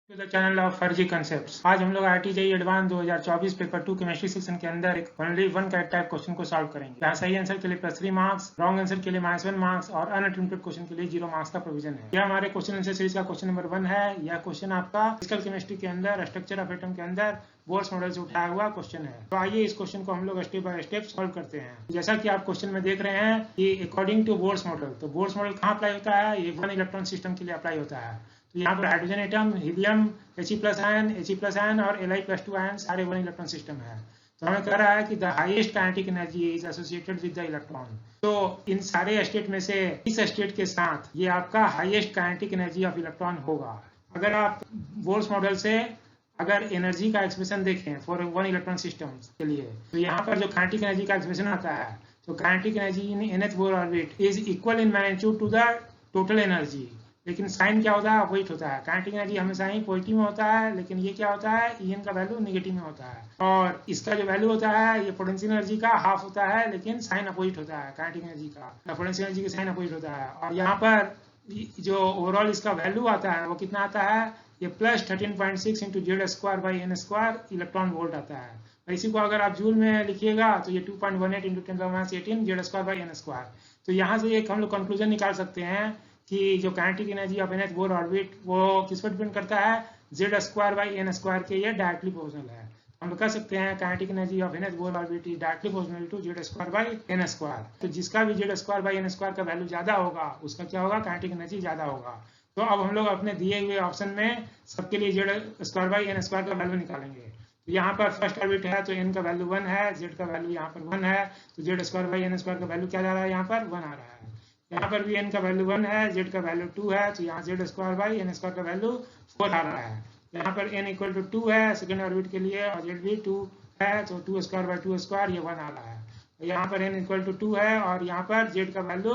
To the channel of फर्जी concepts. आज हम लोग IT JEE advance 2024 paper 2 chemistry section के अंदर एक ओनली वन टाइप क्वेश्चन को सॉल्व करेंगे। यहाँ सही आंसर के लिए +3 मार्क्स, रॉन्ग आंसर के लिए -1 मार्क्स और अनअटेम्प्टेड क्वेश्चन के लिए 0 मार्क्स का प्रोविजन है। यह हमारे क्वेश्चन आंसर सीरीज का क्वेश्चन नंबर 1 है। यह क्वेश्चन आपका फिजिकल केमिस्ट्री के अंदर स्ट्रक्चर ऑफ एटम के अंदर बोर्स मॉडल से उठाया हुआ क्वेश्चन है। तो आइए इस क्वेश्चन को हम लोग स्टेप बाय स्टेप सॉल्व करते हैं। जैसा कि आप क्वेश्चन में देख रहे हैं कि अकॉर्डिंग टू बोर्स मॉडल, तो बोर्स मॉडल कहाँ अप्लाई होता है? ये 1 इलेक्ट्रॉन सिस्टम के लिए अप्लाई होता है। तो यहाँ पर hydrogen atom, helium, He+, ion और Li+2 आयन सारे 1 इलेक्ट्रॉन सिस्टम है। तो हमें कह रहा है कि the highest kinetic energy is associated with the electron. तो इन सारे स्टेट में से इस स्टेट के साथ ये आपका highest kinetic energy of electron होगा। अगर आप बोर्स मॉडल से अगर एनर्जी का एक्सप्रेशन देखें फॉर 1 इलेक्ट्रॉन सिस्टम के लिए, तो यहाँ पर जो काइनेटिक एनर्जी का एक्सप्रेशन आता है, तो kinetic energy in nth Bohr orbit is equal in magnitude to the total energy. लेकिन साइन क्या होता है? अपोजिट होता है। काइनेटिक एनर्जी हमेशा ही पॉजिटिव में होता है, लेकिन ये क्या होता है? En का वैल्यू नेगेटिव में होता है। और इसका जो वैल्यू होता है ये पोटेंशियल एनर्जी का हाफ होता है, लेकिन साइन अपोजिट होता है। काइनेटिक एनर्जी का पोटेंशियल एनर्जी का साइन अपोजिट होता है। और यहाँ पर जो ओवरऑल इसका वैल्यू आता है वो कितना आता है? ये +13.6 × Z²/n² इलेक्ट्रॉन वोल्ट आता है। और इसी को अगर आप जूल में लिखिएगा तो ये 2.18 × 10⁻18 Z²/n²। तो यहाँ से एक हम लोग कंक्लूजन निकाल सकते हैं कि जो kinetic energy of nth Bohr orbit वो किस पर डिपेंड करता है? Z²/n² के ये डायरेक्टली प्रोपोर्शनल है। हम लोग कह सकते हैं kinetic energy of nth Bohr orbit is directly proportional to Z²/n²। तो जिसका भी Z²/n² का वैल्यू ज्यादा होगा उसका क्या होगा? काइनेटिक एनर्जी ज्यादा होगा। तो अब हम लोग अपने दिए हुए ऑप्शन में सबके लिए Z²/n² का वैल्यू निकालेंगे। तो यहाँ पर फर्स्ट ऑर्बिट है तो n का वैल्यू 1 है, z का वैल्यू यहाँ पर 1 है, तो Z²/n² का वैल्यू क्या जा रहा है? यहाँ पर 1 आ रहा है। यहाँ पर भी n का वैल्यू 1 है, z का वैल्यू 2 है, तो यहाँ Z²/n² का वैल्यू 4 आ रहा है। यहाँ पर n = 2 है सेकेंड ऑर्बिट के लिए और z भी 2 है, तो 2² ये 1 आ रहा है। यहाँ पर n = 2 है और यहाँ पर z का वैल्यू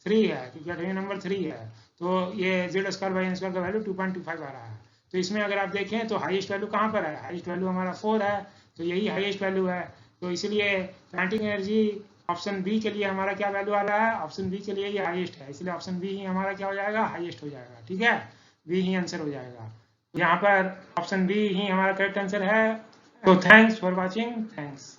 3 है क्योंकि अटोमिक नंबर 3 है, तो ये Z²/n² का वैल्यू 2.25 आ रहा है। तो इसमें अगर आप देखें तो हाईएस्ट वैल्यू कहाँ पर है? हाईएस्ट वैल्यू हमारा 4 है, तो यही हाईएस्ट वैल्यू है। तो इसलिए काइनेटिक एनर्जी ऑप्शन बी के लिए हमारा क्या वैल्यू आ रहा है? ऑप्शन बी के लिए ये हाईएस्ट है, इसलिए ऑप्शन बी ही हमारा क्या हो जाएगा? हाईएस्ट हो जाएगा। ठीक है, बी ही आंसर हो जाएगा। यहाँ पर ऑप्शन बी ही हमारा करेक्ट आंसर है। तो थैंक्स फॉर वॉचिंग। थैंक्स।